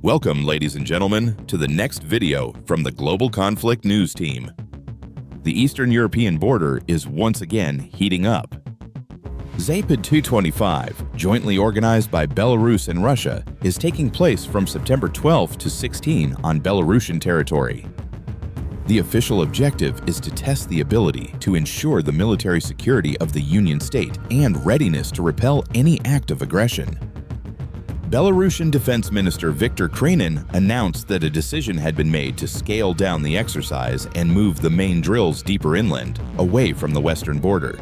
Welcome, ladies and gentlemen, to the next video from the Global Conflict News Team. The Eastern European border is once again heating up. Zapad 225, jointly organized by Belarus and Russia, is taking place from September 12 to 16 on Belarusian territory. The official objective is to test the ability to ensure the military security of the Union state and readiness to repel any act of aggression. Belarusian Defense Minister Viktor Kranin announced that a decision had been made to scale down the exercise and move the main drills deeper inland, away from the western border.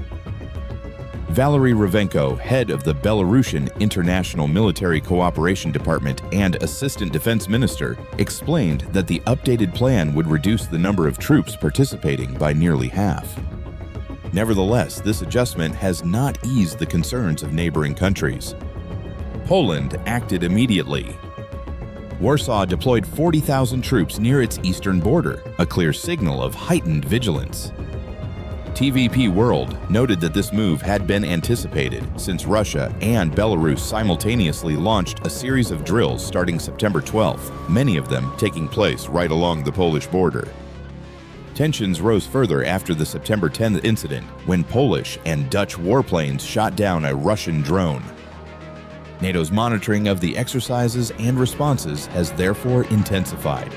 Valery Ravenko, head of the Belarusian International Military Cooperation Department and Assistant Defense Minister, explained that the updated plan would reduce the number of troops participating by nearly half. Nevertheless, this adjustment has not eased the concerns of neighboring countries. Poland acted immediately. Warsaw deployed 40,000 troops near its eastern border, a clear signal of heightened vigilance. TVP World noted that this move had been anticipated since Russia and Belarus simultaneously launched a series of drills starting September 12th, many of them taking place right along the Polish border. Tensions rose further after the September 10th incident when Polish and Dutch warplanes shot down a Russian drone. NATO's monitoring of the exercises and responses has therefore intensified.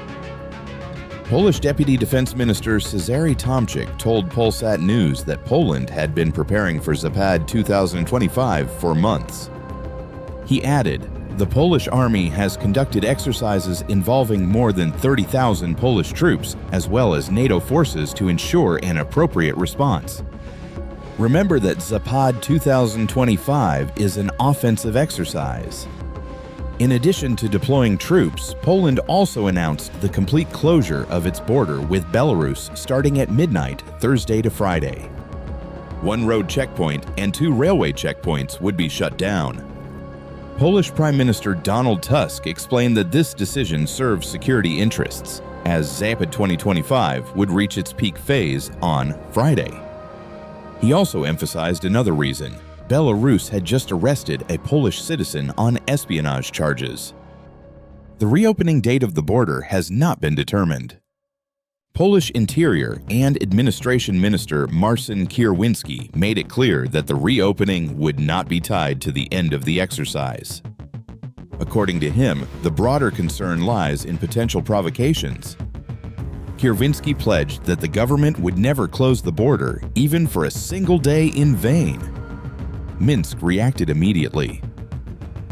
Polish Deputy Defense Minister Cezary Tomczyk told Polsat News that Poland had been preparing for Zapad 2025 for months. He added, "The Polish army has conducted exercises involving more than 30,000 Polish troops, as well as NATO forces to ensure an appropriate response. Remember that Zapad 2025 is an offensive exercise." In addition to deploying troops, Poland also announced the complete closure of its border with Belarus starting at midnight, Thursday to Friday. One road checkpoint and 2 railway checkpoints would be shut down. Polish Prime Minister Donald Tusk explained that this decision serves security interests, as Zapad 2025 would reach its peak phase on Friday. He also emphasized another reason. Belarus had just arrested a Polish citizen on espionage charges. The reopening date of the border has not been determined. Polish Interior and Administration Minister Marcin Kierwiński made it clear that the reopening would not be tied to the end of the exercise. According to him, the broader concern lies in potential provocations. Kierwiński pledged that the government would never close the border, even for a single day in vain. Minsk reacted immediately.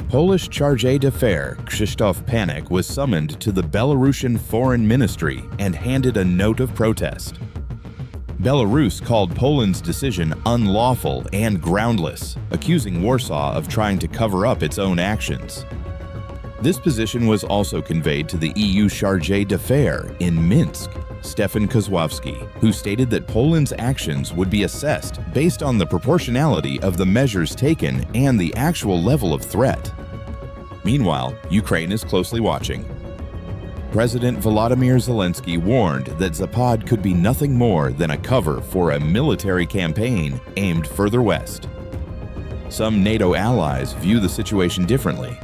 Polish charge d'affaires Krzysztof Panik was summoned to the Belarusian Foreign Ministry and handed a note of protest. Belarus called Poland's decision unlawful and groundless, accusing Warsaw of trying to cover up its own actions. This position was also conveyed to the EU charge d'affaires in Minsk, Stefan Kozłowski, who stated that Poland's actions would be assessed based on the proportionality of the measures taken and the actual level of threat. Meanwhile, Ukraine is closely watching. President Volodymyr Zelensky warned that Zapad could be nothing more than a cover for a military campaign aimed further west. Some NATO allies view the situation differently.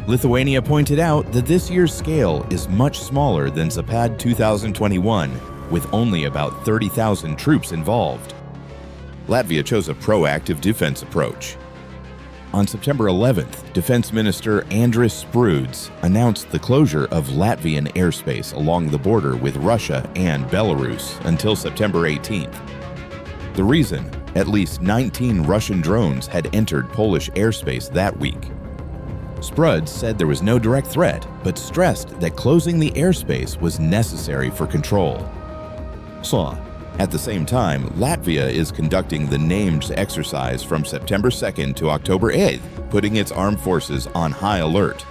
Lithuania pointed out that this year's scale is much smaller than Zapad 2021, with only about 30,000 troops involved. Latvia chose a proactive defense approach. On September 11th, Defense Minister Andris Spruds announced the closure of Latvian airspace along the border with Russia and Belarus until September 18th. The reason? At least 19 Russian drones had entered Polish airspace that week. Spruds said there was no direct threat, but stressed that closing the airspace was necessary for control. At the same time, Latvia is conducting the named exercise from September 2nd to October 8th, putting its armed forces on high alert.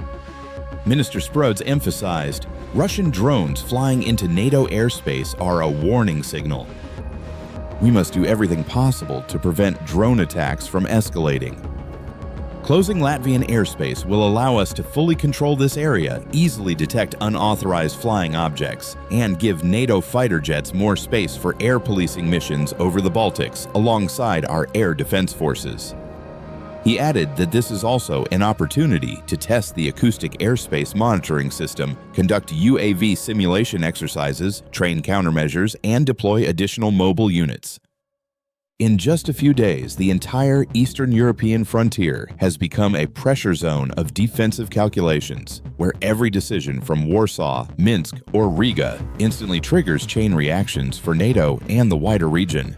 Minister Spruds emphasized, Russian drones flying into NATO airspace are a warning signal. We must do everything possible to prevent drone attacks from escalating. Closing Latvian airspace will allow us to fully control this area, easily detect unauthorized flying objects, and give NATO fighter jets more space for air policing missions over the Baltics alongside our air defense forces. He added that this is also an opportunity to test the acoustic airspace monitoring system, conduct UAV simulation exercises, train countermeasures, and deploy additional mobile units. In just a few days, the entire Eastern European frontier has become a pressure zone of defensive calculations, where every decision from Warsaw, Minsk, or Riga instantly triggers chain reactions for NATO and the wider region.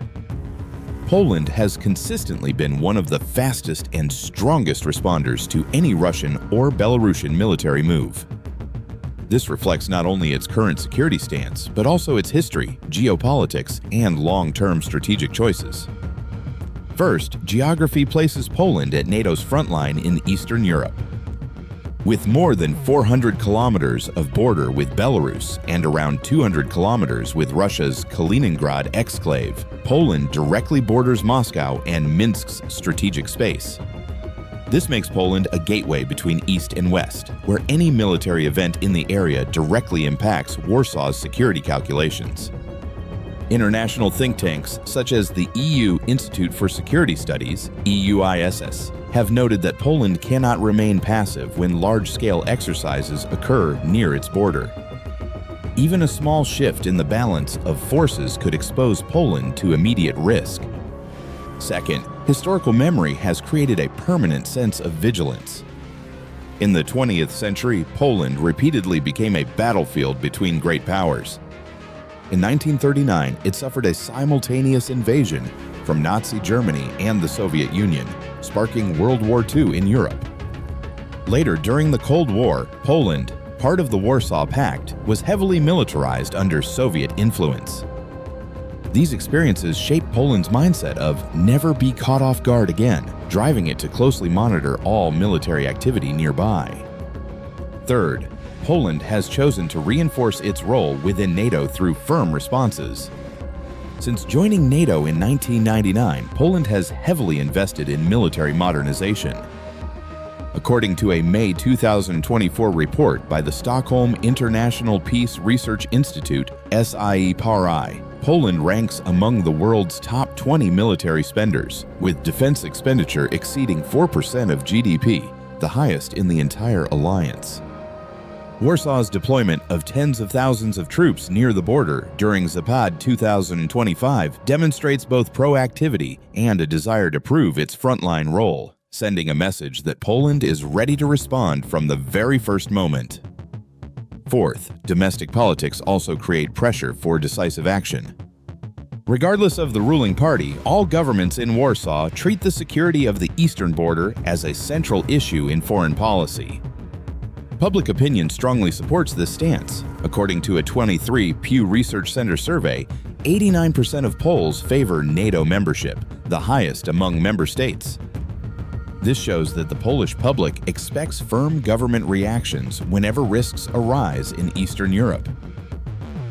Poland has consistently been one of the fastest and strongest responders to any Russian or Belarusian military move. This reflects not only its current security stance, but also its history, geopolitics, and long-term strategic choices. First, geography places Poland at NATO's front line in Eastern Europe. With more than 400 kilometers of border with Belarus and around 200 kilometers with Russia's Kaliningrad exclave, Poland directly borders Moscow and Minsk's strategic space. This makes Poland a gateway between East and West, where any military event in the area directly impacts Warsaw's security calculations. International think tanks such as the EU Institute for Security Studies, EUISS, have noted that Poland cannot remain passive when large-scale exercises occur near its border. Even a small shift in the balance of forces could expose Poland to immediate risk. Second, historical memory has created a permanent sense of vigilance. In the 20th century, Poland repeatedly became a battlefield between great powers. In 1939, it suffered a simultaneous invasion from Nazi Germany and the Soviet Union, sparking World War II in Europe. Later, during the Cold War, Poland, part of the Warsaw Pact, was heavily militarized under Soviet influence. These experiences shaped Poland's mindset of never be caught off guard again, driving it to closely monitor all military activity nearby. Third, Poland has chosen to reinforce its role within NATO through firm responses. Since joining NATO in 1999, Poland has heavily invested in military modernization. According to a May 2024 report by the Stockholm International Peace Research Institute, SIEPRI, Poland ranks among the world's top 20 military spenders, with defense expenditure exceeding 4% of GDP, the highest in the entire alliance. Warsaw's deployment of tens of thousands of troops near the border during Zapad 2025 demonstrates both proactivity and a desire to prove its frontline role, sending a message that Poland is ready to respond from the very first moment. Fourth, domestic politics also create pressure for decisive action. Regardless of the ruling party, all governments in Warsaw treat the security of the eastern border as a central issue in foreign policy. Public opinion strongly supports this stance. According to a 23 Pew Research Center survey, 89% of Poles favor NATO membership, the highest among member states. This shows that the Polish public expects firm government reactions whenever risks arise in Eastern Europe.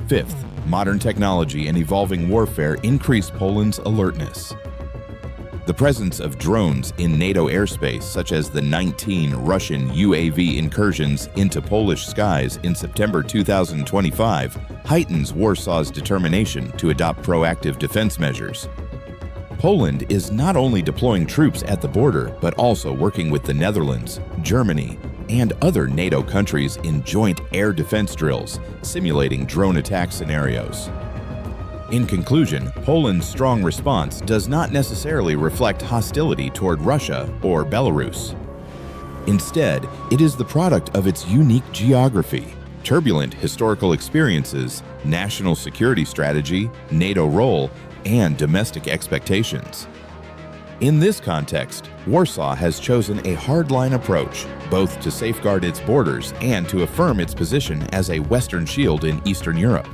Fifth, modern technology and evolving warfare increase Poland's alertness. The presence of drones in NATO airspace, such as the 19 Russian UAV incursions into Polish skies in September 2025, heightens Warsaw's determination to adopt proactive defense measures. Poland is not only deploying troops at the border, but also working with the Netherlands, Germany, and other NATO countries in joint air defense drills, simulating drone attack scenarios. In conclusion, Poland's strong response does not necessarily reflect hostility toward Russia or Belarus. Instead, it is the product of its unique geography, turbulent historical experiences, national security strategy, NATO role, and domestic expectations. In this context, Warsaw has chosen a hardline approach, both to safeguard its borders and to affirm its position as a Western shield in Eastern Europe.